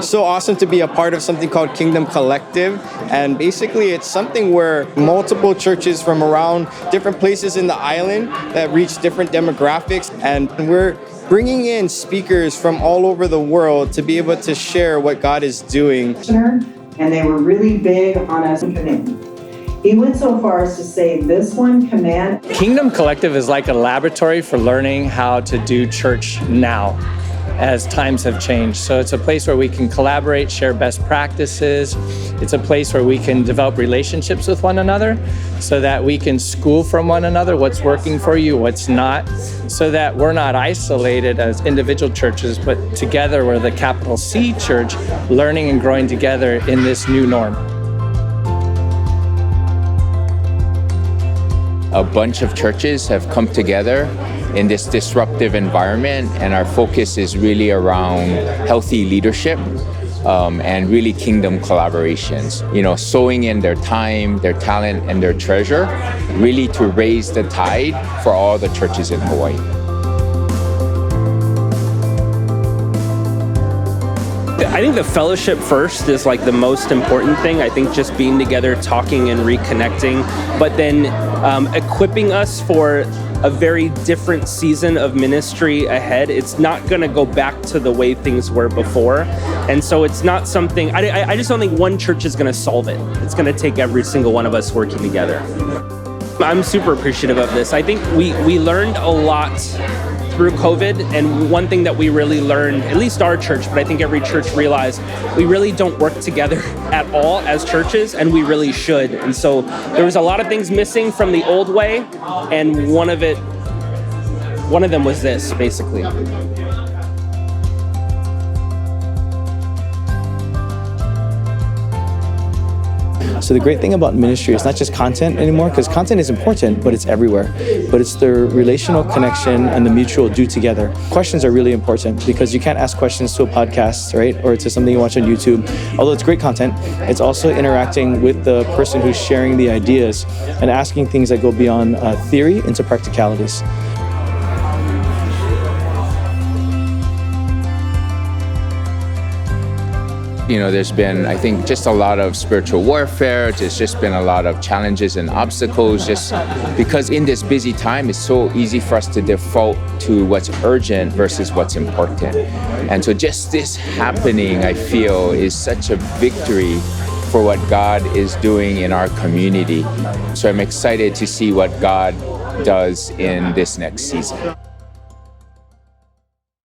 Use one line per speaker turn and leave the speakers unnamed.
So awesome to be a part of something called Kingdom Collective. And basically, it's something where multiple churches from around different places in the island that reach different demographics. And we're bringing in speakers from all over the world to be able to share what God is doing.
And they were really big on us command. He went so far as to say this one command.
Kingdom Collective is like a laboratory for learning how to do church now as times have changed. So it's a place where we can collaborate, share best practices. It's a place where we can develop relationships with one another so that we can school from one another what's working for you, what's not, so that we're not isolated as individual churches, but together we're the capital C church, learning and growing together in this new norm.
A bunch of churches have come together in this disruptive environment, and our focus is really around healthy leadership and really kingdom collaborations. You know, sowing in their time, their talent, and their treasure, really to raise the tide for all the churches in Hawaii.
I think the fellowship first is like the most important thing. I think just being together, talking and reconnecting, but then equipping us for a very different season of ministry ahead. It's not going to go back to the way things were before. And so it's not something, I just don't think one church is going to solve it. It's going to take every single one of us working together. I'm super appreciative of this. I think we learned a lot through COVID, and one thing that we really learned, at least our church, but I think every church realized, we really don't work together at all as churches, and we really should. And so there was a lot of things missing from the old way, and one of them was this, basically.
So the great thing about ministry is not just content anymore, because content is important, but it's everywhere. But it's the relational connection and the mutual do together. Questions are really important because you can't ask questions to a podcast, right? Or to something you watch on YouTube. Although it's great content, it's also interacting with the person who's sharing the ideas and asking things that go beyond theory into practicalities.
You know, there's been, I think, just a lot of spiritual warfare. There's just been a lot of challenges and obstacles, just because in this busy time, it's so easy for us to default to what's urgent versus what's important. And so just this happening, I feel, is such a victory for what God is doing in our community. So I'm excited to see what God does in this next season.